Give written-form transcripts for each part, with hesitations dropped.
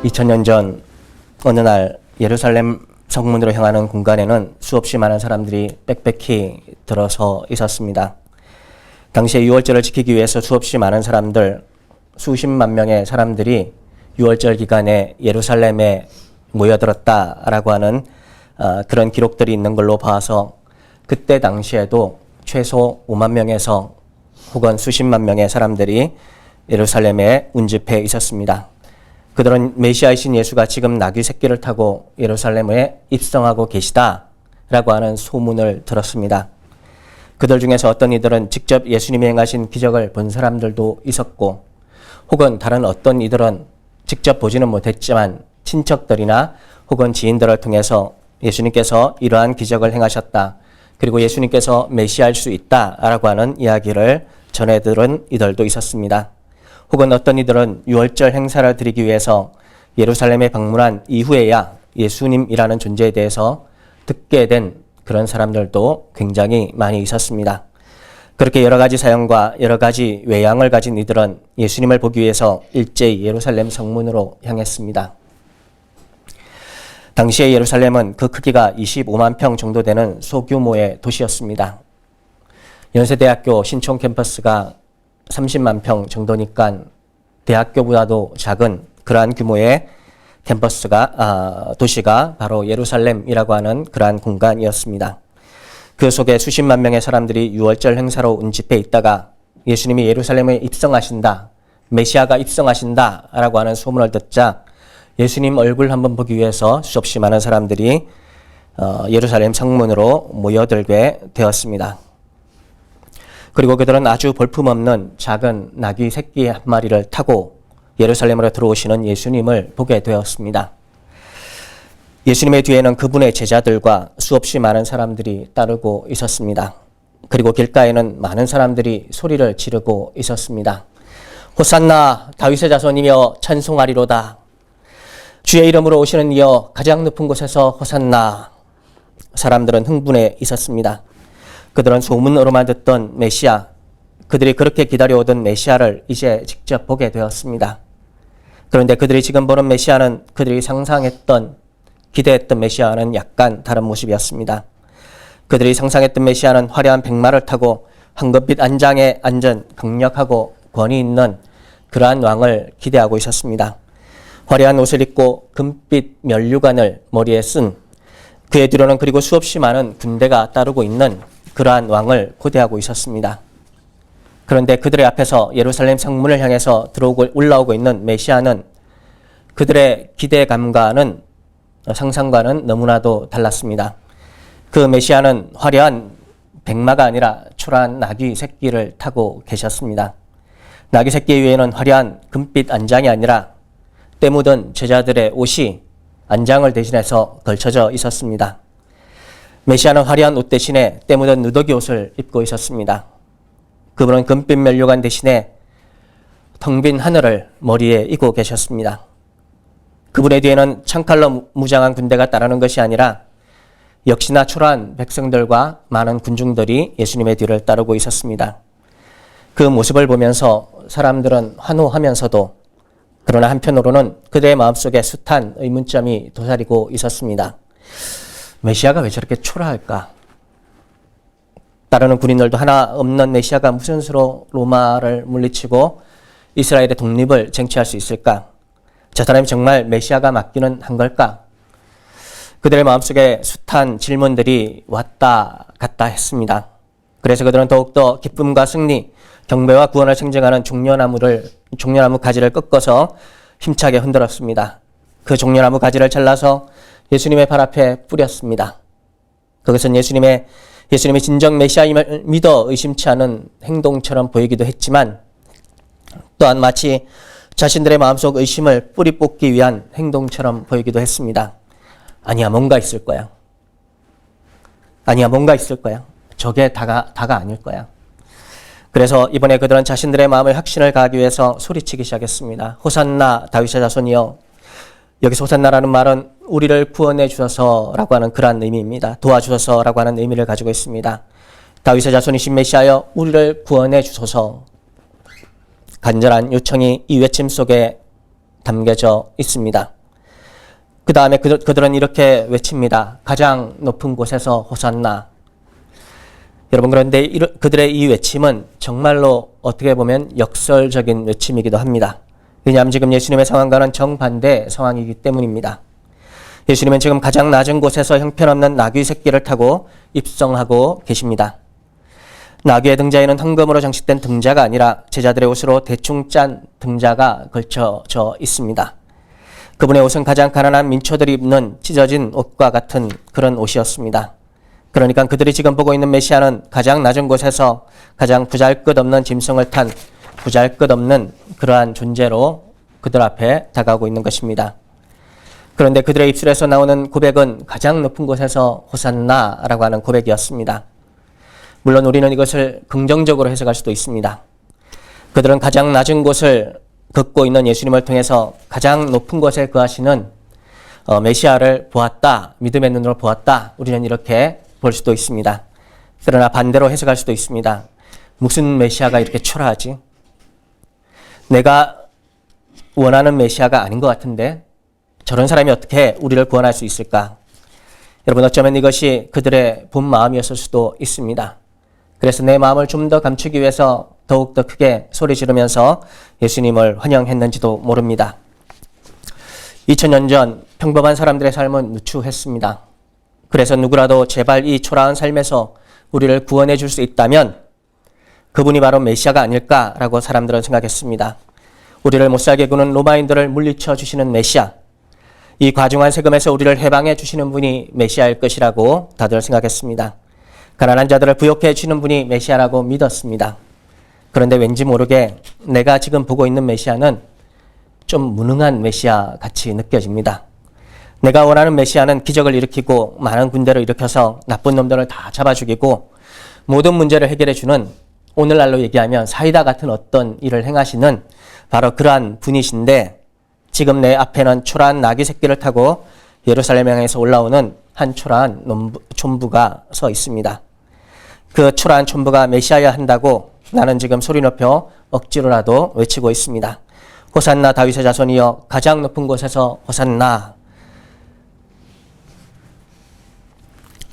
2000년 전 어느 날 예루살렘 성문으로 향하는 공간에는 수없이 많은 사람들이 빽빽히 들어서 있었습니다. 당시에 유월절을 지키기 위해서 수없이 많은 사람들, 수십만 명의 사람들이 유월절 기간에 예루살렘에 모여들었다라고 하는 그런 기록들이 있는 걸로 봐서 그때 당시에도 최소 5만 명에서 혹은 수십만 명의 사람들이 예루살렘에 운집해 있었습니다. 그들은 메시아이신 예수가 지금 나귀 새끼를 타고 예루살렘에 입성하고 계시다라고 하는 소문을 들었습니다. 그들 중에서 어떤 이들은 직접 예수님이 행하신 기적을 본 사람들도 있었고, 혹은 다른 어떤 이들은 직접 보지는 못했지만 친척들이나 혹은 지인들을 통해서 예수님께서 이러한 기적을 행하셨다, 그리고 예수님께서 메시아일 수 있다라고 하는 이야기를 전해 들은 이들도 있었습니다. 혹은 어떤 이들은 유월절 행사를 드리기 위해서 예루살렘에 방문한 이후에야 예수님이라는 존재에 대해서 듣게 된 그런 사람들도 굉장히 많이 있었습니다. 그렇게 여러 가지 사연과 여러 가지 외양을 가진 이들은 예수님을 보기 위해서 일제히 예루살렘 성문으로 향했습니다. 당시의 예루살렘은 그 크기가 25만 평 정도 되는 소규모의 도시였습니다. 연세대학교 신촌 캠퍼스가 30만 평 정도니까 대학교보다도 작은 그러한 규모의 도시가 바로 예루살렘이라고 하는 그러한 공간이었습니다. 그 속에 수십만 명의 사람들이 유월절 행사로 운집해 있다가 예수님이 예루살렘에 입성하신다, 메시아가 입성하신다라고 하는 소문을 듣자 예수님 얼굴 한번 보기 위해서 수없이 많은 사람들이 예루살렘 성문으로 모여들게 되었습니다. 그리고 그들은 아주 볼품없는 작은 나귀 새끼 한 마리를 타고 예루살렘으로 들어오시는 예수님을 보게 되었습니다. 예수님의 뒤에는 그분의 제자들과 수없이 많은 사람들이 따르고 있었습니다. 그리고 길가에는 많은 사람들이 소리를 지르고 있었습니다. 호산나 다윗의 자손이며 찬송하리로다. 주의 이름으로 오시는 이여 가장 높은 곳에서 호산나. 사람들은 흥분해 있었습니다. 그들은 소문으로만 듣던 메시아, 그들이 그렇게 기다려오던 메시아를 이제 직접 보게 되었습니다. 그런데 그들이 지금 보는 메시아는 그들이 상상했던, 기대했던 메시아와는 약간 다른 모습이었습니다. 그들이 상상했던 메시아는 화려한 백마를 타고 황금빛 안장에 앉은 강력하고 권위 있는 그러한 왕을 기대하고 있었습니다. 화려한 옷을 입고 금빛 면류관을 머리에 쓴, 그의 뒤로는 그리고 수없이 많은 군대가 따르고 있는 그러한 왕을 고대하고 있었습니다. 그런데 그들의 앞에서 예루살렘 성문을 향해서 올라오고 있는 메시아는 그들의 기대감과는, 상상과는 너무나도 달랐습니다. 그 메시아는 화려한 백마가 아니라 초라한 나귀 새끼를 타고 계셨습니다. 나귀 새끼 위에는 화려한 금빛 안장이 아니라 때 묻은 제자들의 옷이 안장을 대신해서 걸쳐져 있었습니다. 메시아는 화려한 옷 대신에 때 묻은 누더기 옷을 입고 있었습니다. 그분은 금빛 면류관 대신에 텅 빈 하늘을 머리에 이고 계셨습니다. 그분의 뒤에는 창칼로 무장한 군대가 따르는 것이 아니라 역시나 초라한 백성들과 많은 군중들이 예수님의 뒤를 따르고 있었습니다. 그 모습을 보면서 사람들은 환호하면서도, 그러나 한편으로는 그들의 마음속에 숱한 의문점이 도사리고 있었습니다. 메시아가 왜 저렇게 초라할까? 따르는 군인들도 하나 없는 메시아가 무슨 수로 로마를 물리치고 이스라엘의 독립을 쟁취할 수 있을까? 저 사람이 정말 메시아가 맞기는 한 걸까? 그들의 마음속에 숱한 질문들이 왔다 갔다 했습니다. 그래서 그들은 더욱더 기쁨과 승리, 경배와 구원을 상징하는 종려나무 가지를 꺾어서 힘차게 흔들었습니다. 그 종려나무 가지를 잘라서 예수님의 발 앞에 뿌렸습니다. 그것은 예수님이 진정 메시아임을 믿어 의심치 않은 행동처럼 보이기도 했지만, 또한 마치 자신들의 마음속 의심을 뿌리 뽑기 위한 행동처럼 보이기도 했습니다. 아니야, 뭔가 있을 거야. 아니야, 뭔가 있을 거야. 저게 다가 아닐 거야. 그래서 이번에 그들은 자신들의 마음의 확신을 가하기 위해서 소리치기 시작했습니다. 호산나 다윗의 자손이여. 여기서 호산나라는 말은 우리를 구원해 주소서라고 하는 그러한 의미입니다. 도와주소서라고 하는 의미를 가지고 있습니다. 다윗의 자손이신 메시아여, 우리를 구원해 주소서. 간절한 요청이 이 외침 속에 담겨져 있습니다. 그 다음에 그들은 이렇게 외칩니다. 가장 높은 곳에서 호산나. 여러분, 그런데 그들의 이 외침은 정말로 어떻게 보면 역설적인 외침이기도 합니다. 왜냐하면 지금 예수님의 상황과는 정반대 상황이기 때문입니다. 예수님은 지금 가장 낮은 곳에서 형편없는 나귀 새끼를 타고 입성하고 계십니다. 나귀의 등자에는 황금으로 장식된 등자가 아니라 제자들의 옷으로 대충 짠 등자가 걸쳐져 있습니다. 그분의 옷은 가장 가난한 민초들이 입는 찢어진 옷과 같은 그런 옷이었습니다. 그러니까 그들이 지금 보고 있는 메시아는 가장 낮은 곳에서 가장 보잘것없는 짐승을 탄 보잘것없는 그러한 존재로 그들 앞에 다가오고 있는 것입니다. 그런데 그들의 입술에서 나오는 고백은 가장 높은 곳에서 호산나라고 하는 고백이었습니다. 물론 우리는 이것을 긍정적으로 해석할 수도 있습니다. 그들은 가장 낮은 곳을 걷고 있는 예수님을 통해서 가장 높은 곳에 거하시는 메시아를 보았다. 믿음의 눈으로 보았다. 우리는 이렇게 볼 수도 있습니다. 그러나 반대로 해석할 수도 있습니다. 무슨 메시아가 이렇게 초라하지? 내가 원하는 메시아가 아닌 것 같은데 저런 사람이 어떻게 우리를 구원할 수 있을까? 여러분, 어쩌면 이것이 그들의 본 마음이었을 수도 있습니다. 그래서 내 마음을 좀 더 감추기 위해서 더욱더 크게 소리 지르면서 예수님을 환영했는지도 모릅니다. 2000년 전 평범한 사람들의 삶은 누추했습니다. 그래서 누구라도 제발 이 초라한 삶에서 우리를 구원해 줄 수 있다면 그분이 바로 메시아가 아닐까라고 사람들은 생각했습니다. 우리를 못살게 구는 로마인들을 물리쳐 주시는 메시아, 이 과중한 세금에서 우리를 해방해 주시는 분이 메시아일 것이라고 다들 생각했습니다. 가난한 자들을 부욕해 주시는 분이 메시아라고 믿었습니다. 그런데 왠지 모르게 내가 지금 보고 있는 메시아는 좀 무능한 메시아 같이 느껴집니다. 내가 원하는 메시아는 기적을 일으키고 많은 군대를 일으켜서 나쁜 놈들을 다 잡아 죽이고 모든 문제를 해결해 주는, 오늘날로 얘기하면 사이다 같은 어떤 일을 행하시는 바로 그러한 분이신데, 지금 내 앞에는 초라한 나귀 새끼를 타고 예루살렘 향해서 올라오는 한 초라한 촌부가 서 있습니다. 그 초라한 촌부가 메시아야 한다고 나는 지금 소리 높여 억지로라도 외치고 있습니다. 호산나 다윗의 자손이여, 가장 높은 곳에서 호산나.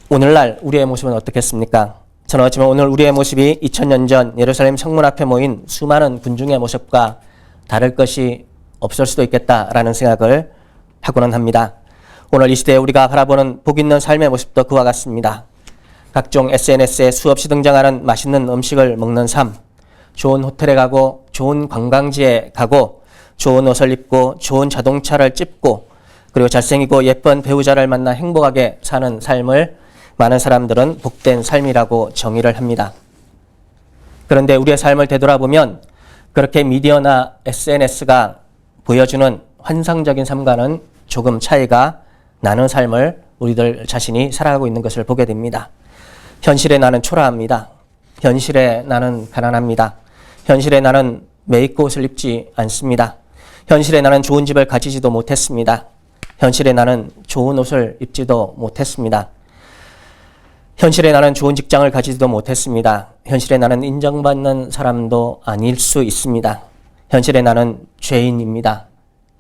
오늘날 우리의 모습은 어떻겠습니까? 저는 어쩌면 오늘 우리의 모습이 2000년 전 예루살렘 성문 앞에 모인 수많은 군중의 모습과 다를 것이 없을 수도 있겠다라는 생각을 하고는 합니다. 오늘 이 시대에 우리가 바라보는 복 있는 삶의 모습도 그와 같습니다. 각종 SNS에 수없이 등장하는 맛있는 음식을 먹는 삶, 좋은 호텔에 가고 좋은 관광지에 가고 좋은 옷을 입고 좋은 자동차를 찝고 그리고 잘생기고 예쁜 배우자를 만나 행복하게 사는 삶을 많은 사람들은 복된 삶이라고 정의를 합니다. 그런데 우리의 삶을 되돌아보면 그렇게 미디어나 SNS가 보여주는 환상적인 삶과는 조금 차이가 나는 삶을 우리들 자신이 살아가고 있는 것을 보게 됩니다. 현실에 나는 초라합니다. 현실에 나는 가난합니다. 현실에 나는 메이크 옷을 입지 않습니다. 현실에 나는 좋은 집을 가지지도 못했습니다. 현실에 나는 좋은 옷을 입지도 못했습니다. 현실에 나는 좋은 직장을 가지지도 못했습니다. 현실에 나는 인정받는 사람도 아닐 수 있습니다. 현실에 나는 죄인입니다.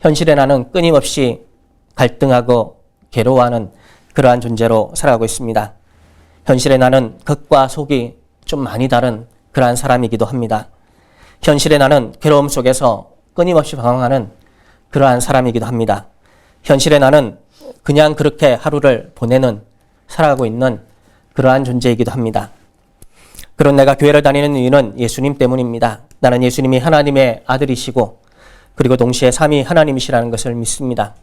현실에 나는 끊임없이 갈등하고 괴로워하는 그러한 존재로 살아가고 있습니다. 현실에 나는 겉과 속이 좀 많이 다른 그러한 사람이기도 합니다. 현실에 나는 괴로움 속에서 끊임없이 방황하는 그러한 사람이기도 합니다. 현실에 나는 그냥 그렇게 하루를 보내는, 살아가고 있는 그러한 존재이기도 합니다. 그런 내가 교회를 다니는 이유는 예수님 때문입니다. 나는 예수님이 하나님의 아들이시고 그리고 동시에 삼위 하나님이시라는 것을 믿습니다.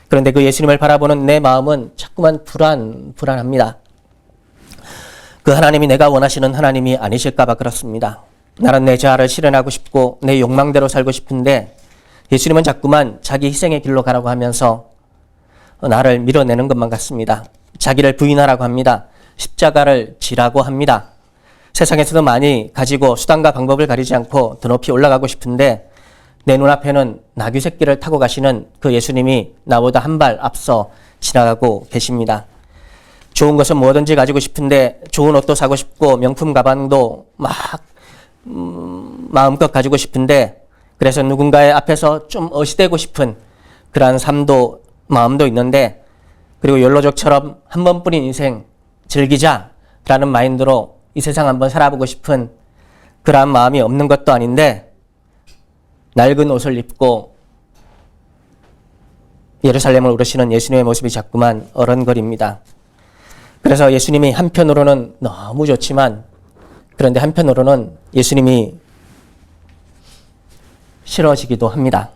그런데 그 예수님을 바라보는 내 마음은 자꾸만 불안합니다. 그 하나님이 내가 원하시는 하나님이 아니실까 봐 그렇습니다. 나는 내 자아를 실현하고 싶고 내 욕망대로 살고 싶은데 예수님은 자꾸만 자기 희생의 길로 가라고 하면서 나를 밀어내는 것만 같습니다. 자기를 부인하라고 합니다. 십자가를 지라고 합니다. 세상에서도 많이 가지고 수단과 방법을 가리지 않고 더 높이 올라가고 싶은데 내 눈앞에는 나귀 새끼를 타고 가시는 그 예수님이 나보다 한 발 앞서 지나가고 계십니다. 좋은 것은 뭐든지 가지고 싶은데 좋은 옷도 사고 싶고 명품 가방도 막 마음껏 가지고 싶은데 그래서 누군가의 앞에서 좀 어시되고 싶은 그러한 마음도 있는데, 그리고 욜로족처럼 한 번뿐인 인생 즐기자라는 마인드로 이 세상 한번 살아보고 싶은 그러한 마음이 없는 것도 아닌데, 낡은 옷을 입고 예루살렘을 오르시는 예수님의 모습이 자꾸만 어른거립니다. 그래서 예수님이 한편으로는 너무 좋지만, 그런데 한편으로는 예수님이 싫어지기도 합니다.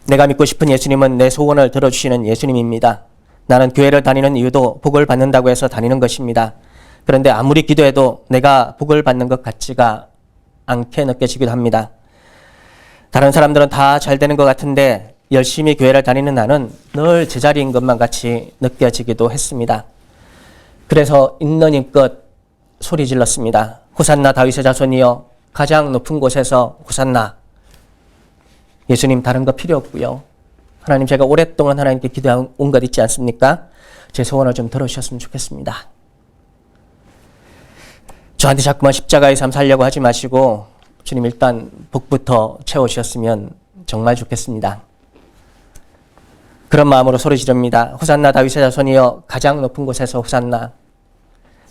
내가 믿고 싶은 예수님은 내 소원을 들어주시는 예수님입니다. 나는 교회를 다니는 이유도 복을 받는다고 해서 다니는 것입니다. 그런데 아무리 기도해도 내가 복을 받는 것 같지가 않게 느껴지기도 합니다. 다른 사람들은 다 잘 되는 것 같은데 열심히 교회를 다니는 나는 늘 제자리인 것만 같이 느껴지기도 했습니다. 그래서 있는 힘껏 소리 질렀습니다. 호산나 다윗의 자손이여, 가장 높은 곳에서 호산나. 예수님 다른 거 필요 없고요. 하나님, 제가 오랫동안 하나님께 기도한 것 있지 않습니까? 제 소원을 좀 들어주셨으면 좋겠습니다. 저한테 자꾸만 십자가의 삶 살려고 하지 마시고 주님 일단 복부터 채워주셨으면 정말 좋겠습니다. 그런 마음으로 소리 지릅니다. 호산나 다윗의 자손이여, 가장 높은 곳에서 호산나.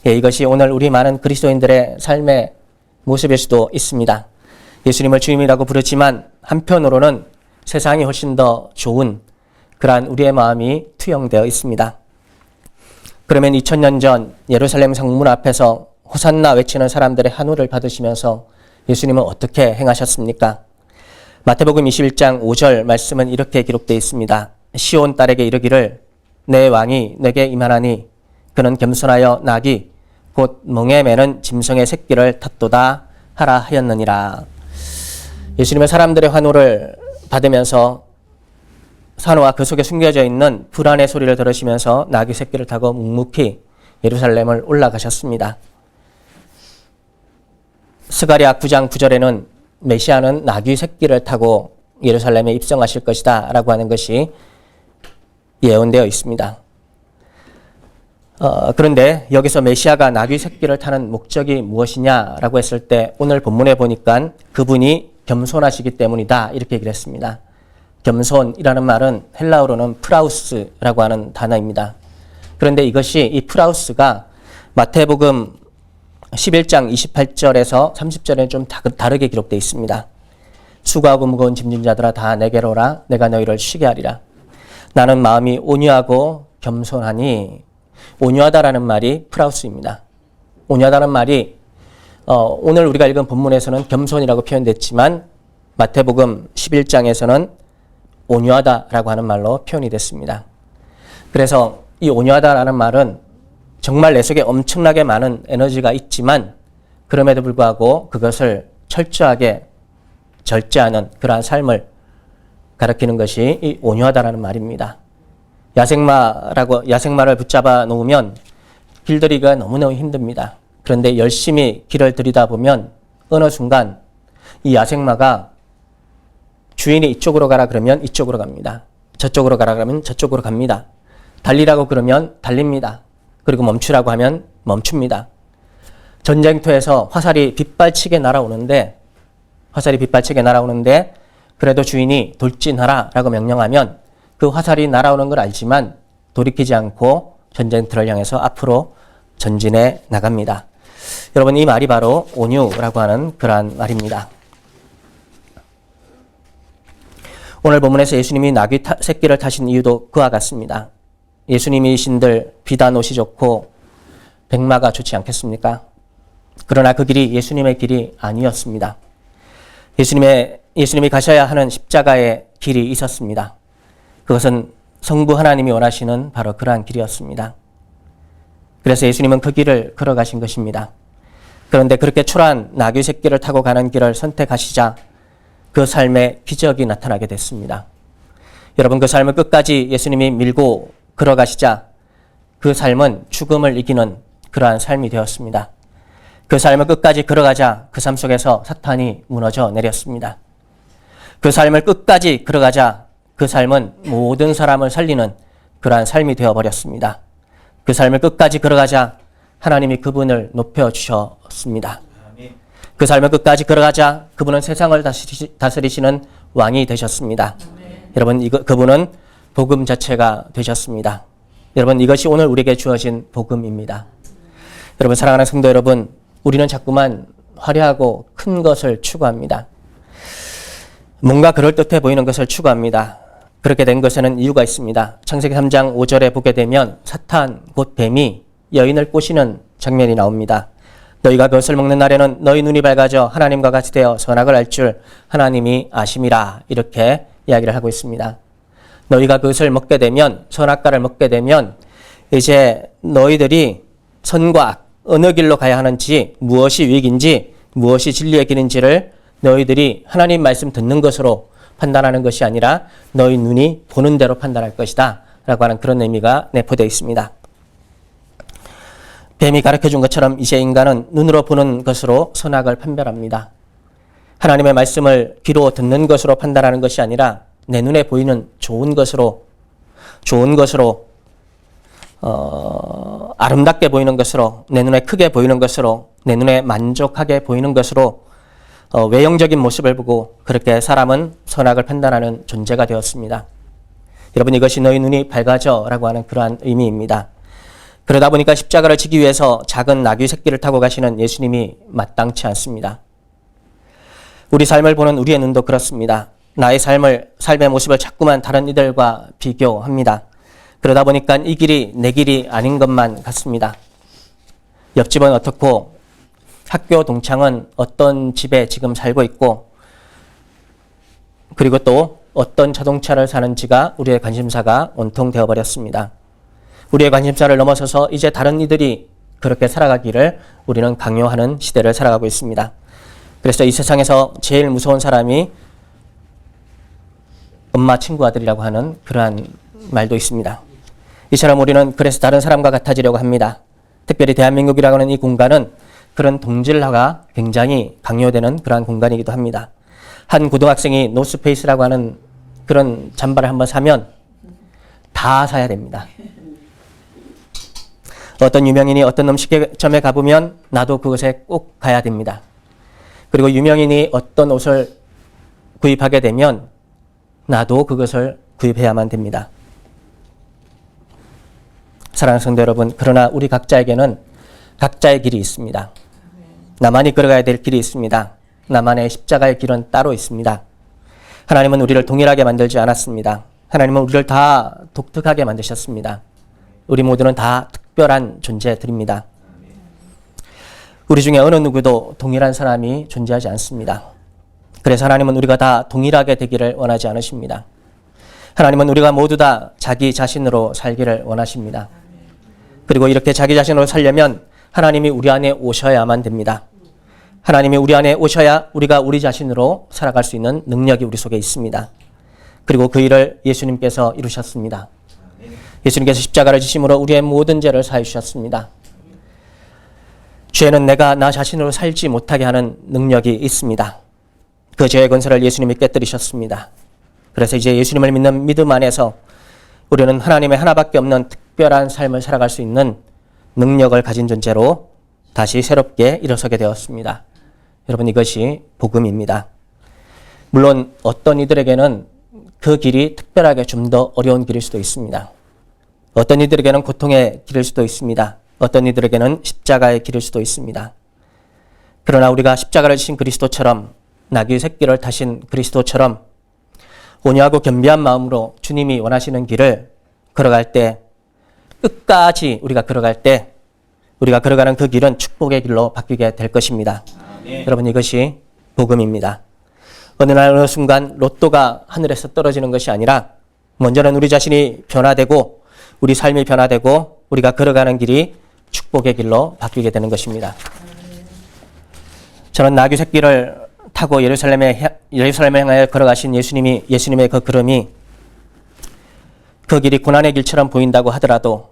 예, 이것이 오늘 우리 많은 그리스도인들의 삶의 모습일 수도 있습니다. 예수님을 주님이라고 부르지만 한편으로는 세상이 훨씬 더 좋은 그러한 우리의 마음이 투영되어 있습니다. 그러면 2000년 전 예루살렘 성문 앞에서 호산나 외치는 사람들의 한우를 받으시면서 예수님은 어떻게 행하셨습니까? 마태복음 21장 5절 말씀은 이렇게 기록되어 있습니다. 시온 딸에게 이르기를 내 왕이 내게 임하나니 그는 겸손하여 낙이 곧 멍에 매는 짐승의 새끼를 탔도다 하라 하였느니라. 예수님의 사람들의 환호를 받으면서 산호와 그 속에 숨겨져 있는 불안의 소리를 들으시면서 나귀 새끼를 타고 묵묵히 예루살렘을 올라가셨습니다. 스가랴 9장 9절에는 메시아는 나귀 새끼를 타고 예루살렘에 입성하실 것이다 라고 하는 것이 예언되어 있습니다. 그런데 여기서 메시아가 나귀 새끼를 타는 목적이 무엇이냐라고 했을 때 오늘 본문에 보니까 그분이 겸손하시기 때문이다 이렇게 얘기를 했습니다. 겸손이라는 말은 헬라어로는 프라우스라고 하는 단어입니다. 그런데 이것이 이 프라우스가 마태복음 11장 28절에서 30절에 좀 다르게 기록되어 있습니다. 수고하고 무거운 짐진 자들아 다 내게로 오라, 내가 너희를 쉬게 하리라. 나는 마음이 온유하고 겸손하니, 온유하다라는 말이 프라우스입니다. 온유하다는 말이 오늘 우리가 읽은 본문에서는 겸손이라고 표현됐지만 마태복음 11장에서는 온유하다라고 하는 말로 표현이 됐습니다. 그래서 이 온유하다라는 말은 정말 내 속에 엄청나게 많은 에너지가 있지만 그럼에도 불구하고 그것을 철저하게 절제하는 그러한 삶을 가리키는 것이 이 온유하다라는 말입니다. 야생마를 붙잡아 놓으면 길들이기가 너무너무 힘듭니다. 그런데 열심히 길을 들이다 보면 어느 순간 이 야생마가 주인이 이쪽으로 가라 그러면 이쪽으로 갑니다. 저쪽으로 가라 그러면 저쪽으로 갑니다. 달리라고 그러면 달립니다. 그리고 멈추라고 하면 멈춥니다. 전쟁터에서 화살이 빗발치게 날아오는데 그래도 주인이 돌진하라 라고 명령하면 그 화살이 날아오는 걸 알지만 돌이키지 않고 전쟁터를 향해서 앞으로 전진해 나갑니다. 여러분, 이 말이 바로 온유라고 하는 그러한 말입니다. 오늘 본문에서 예수님이 나귀 새끼를 타신 이유도 그와 같습니다. 예수님이신들 비단 옷이 좋고 백마가 좋지 않겠습니까? 그러나 그 길이 예수님의 길이 아니었습니다. 예수님이 가셔야 하는 십자가의 길이 있었습니다. 그것은 성부 하나님이 원하시는 바로 그러한 길이었습니다. 그래서 예수님은 그 길을 걸어가신 것입니다. 그런데 그렇게 초라한 나귀 새끼를 타고 가는 길을 선택하시자 그 삶에 기적이 나타나게 됐습니다. 여러분, 그 삶을 끝까지 예수님이 밀고 걸어가시자 그 삶은 죽음을 이기는 그러한 삶이 되었습니다. 그 삶을 끝까지 걸어가자 그 삶 속에서 사탄이 무너져 내렸습니다. 그 삶을 끝까지 걸어가자 그 삶은 모든 사람을 살리는 그러한 삶이 되어버렸습니다. 그 삶을 끝까지 걸어가자 하나님이 그분을 높여주셨습니다. 그 삶을 끝까지 걸어가자 그분은 세상을 다스리시는 왕이 되셨습니다. 여러분, 그분은 복음 자체가 되셨습니다. 여러분, 이것이 오늘 우리에게 주어진 복음입니다. 여러분, 사랑하는 성도 여러분, 우리는 자꾸만 화려하고 큰 것을 추구합니다. 뭔가 그럴듯해 보이는 것을 추구합니다. 그렇게 된 것에는 이유가 있습니다. 창세기 3장 5절에 보게 되면 사탄 곧 뱀이 여인을 꼬시는 장면이 나옵니다. 너희가 그것을 먹는 날에는 너희 눈이 밝아져 하나님과 같이 되어 선악을 알 줄 하나님이 아심이라, 이렇게 이야기를 하고 있습니다. 너희가 그것을 먹게 되면, 선악과를 먹게 되면 이제 너희들이 선과 악, 어느 길로 가야 하는지, 무엇이 유익인지 무엇이 진리의 길인지를 너희들이 하나님 말씀 듣는 것으로 판단하는 것이 아니라 너희 눈이 보는 대로 판단할 것이다 라고 하는 그런 의미가 내포되어 있습니다. 뱀이 가르쳐준 것처럼 이제 인간은 눈으로 보는 것으로 선악을 판별합니다. 하나님의 말씀을 귀로 듣는 것으로 판단하는 것이 아니라 내 눈에 보이는 좋은 것으로 아름답게 보이는 것으로, 내 눈에 크게 보이는 것으로, 내 눈에 만족하게 보이는 것으로 외형적인 모습을 보고 그렇게 사람은 선악을 판단하는 존재가 되었습니다. 여러분, 이것이 너희 눈이 밝아져 라고 하는 그러한 의미입니다. 그러다 보니까 십자가를 지기 위해서 작은 나귀 새끼를 타고 가시는 예수님이 마땅치 않습니다. 우리 삶을 보는 우리의 눈도 그렇습니다. 나의 삶의 모습을 자꾸만 다른 이들과 비교합니다. 그러다 보니까 이 길이 내 길이 아닌 것만 같습니다. 옆집은 어떻고, 학교 동창은 어떤 집에 지금 살고 있고, 그리고 또 어떤 자동차를 사는지가 우리의 관심사가 온통 되어버렸습니다. 우리의 관심사를 넘어서서 이제 다른 이들이 그렇게 살아가기를 우리는 강요하는 시대를 살아가고 있습니다. 그래서 이 세상에서 제일 무서운 사람이 엄마 친구 아들이라고 하는 그러한 말도 있습니다. 이처럼 우리는 그래서 다른 사람과 같아지려고 합니다. 특별히 대한민국이라고 하는 이 공간은 그런 동질화가 굉장히 강요되는 그러한 공간이기도 합니다. 한 고등학생이 노스페이스라고 하는 그런 잠바를 한번 사면 다 사야 됩니다. 어떤 유명인이 어떤 음식점에 가보면 나도 그곳에 꼭 가야 됩니다. 그리고 유명인이 어떤 옷을 구입하게 되면 나도 그것을 구입해야만 됩니다. 사랑하는 성도 여러분, 그러나 우리 각자에게는 각자의 길이 있습니다. 나만이 걸어가야 될 길이 있습니다. 나만의 십자가의 길은 따로 있습니다. 하나님은 우리를 동일하게 만들지 않았습니다. 하나님은 우리를 다 독특하게 만드셨습니다. 우리 모두는 다 특별한 존재들입니다. 우리 중에 어느 누구도 동일한 사람이 존재하지 않습니다. 그래서 하나님은 우리가 다 동일하게 되기를 원하지 않으십니다. 하나님은 우리가 모두 다 자기 자신으로 살기를 원하십니다. 그리고 이렇게 자기 자신으로 살려면 하나님이 우리 안에 오셔야만 됩니다. 하나님이 우리 안에 오셔야 우리가 우리 자신으로 살아갈 수 있는 능력이 우리 속에 있습니다. 그리고 그 일을 예수님께서 이루셨습니다. 예수님께서 십자가를 지심으로 우리의 모든 죄를 사해 주셨습니다. 죄는 내가 나 자신으로 살지 못하게 하는 능력이 있습니다. 그 죄의 권세를 예수님이 깨뜨리셨습니다. 그래서 이제 예수님을 믿는 믿음 안에서 우리는 하나님의 하나밖에 없는 특별한 삶을 살아갈 수 있는 능력을 가진 존재로 다시 새롭게 일어서게 되었습니다. 여러분, 이것이 복음입니다. 물론 어떤 이들에게는 그 길이 특별하게 좀 더 어려운 길일 수도 있습니다. 어떤 이들에게는 고통의 길일 수도 있습니다. 어떤 이들에게는 십자가의 길일 수도 있습니다. 그러나 우리가 십자가를 지신 그리스도처럼, 나귀 새끼를 타신 그리스도처럼 온유하고 겸비한 마음으로 주님이 원하시는 길을 걸어갈 때, 끝까지 우리가 걸어갈 때 우리가 걸어가는 그 길은 축복의 길로 바뀌게 될 것입니다. 여러분, 이것이 복음입니다. 어느 날 어느 순간 로또가 하늘에서 떨어지는 것이 아니라 먼저는 우리 자신이 변화되고 우리 삶이 변화되고 우리가 걸어가는 길이 축복의 길로 바뀌게 되는 것입니다. 저는 나귀 새끼를 타고 예루살렘에 향하여 걸어가신 예수님의 그 걸음이 그 길이 고난의 길처럼 보인다고 하더라도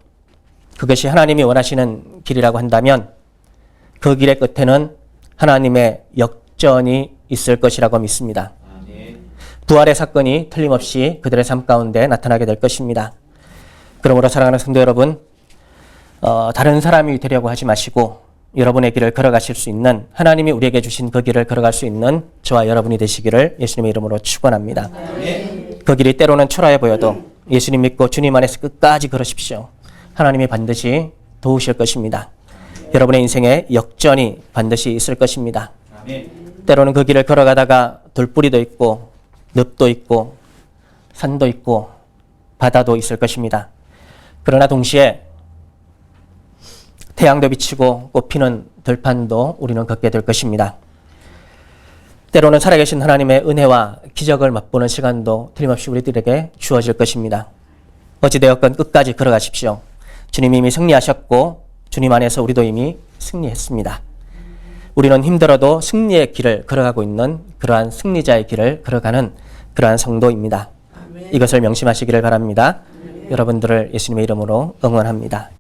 그것이 하나님이 원하시는 길이라고 한다면 그 길의 끝에는 하나님의 역전이 있을 것이라고 믿습니다. 부활의 사건이 틀림없이 그들의 삶 가운데 나타나게 될 것입니다. 그러므로 사랑하는 성도 여러분, 다른 사람이 되려고 하지 마시고 여러분의 길을 걸어가실 수 있는, 하나님이 우리에게 주신 그 길을 걸어갈 수 있는 저와 여러분이 되시기를 예수님의 이름으로 축원합니다. 그 길이 때로는 초라해 보여도 예수님 믿고 주님 안에서 끝까지 걸으십시오. 하나님이 반드시 도우실 것입니다. 여러분의 인생에 역전이 반드시 있을 것입니다. 때로는 그 길을 걸어가다가 돌뿌리도 있고 늪도 있고 산도 있고 바다도 있을 것입니다. 그러나 동시에 태양도 비치고 꽃피는 들판도 우리는 걷게 될 것입니다. 때로는 살아계신 하나님의 은혜와 기적을 맛보는 시간도 틀림없이 우리들에게 주어질 것입니다. 어찌되었건 끝까지 걸어가십시오. 주님이 이미 승리하셨고 주님 안에서 우리도 이미 승리했습니다. 우리는 힘들어도 승리의 길을 걸어가고 있는 그러한 승리자의 길을 걸어가는 그러한 성도입니다. 이것을 명심하시기를 바랍니다. 여러분들을 예수님의 이름으로 응원합니다.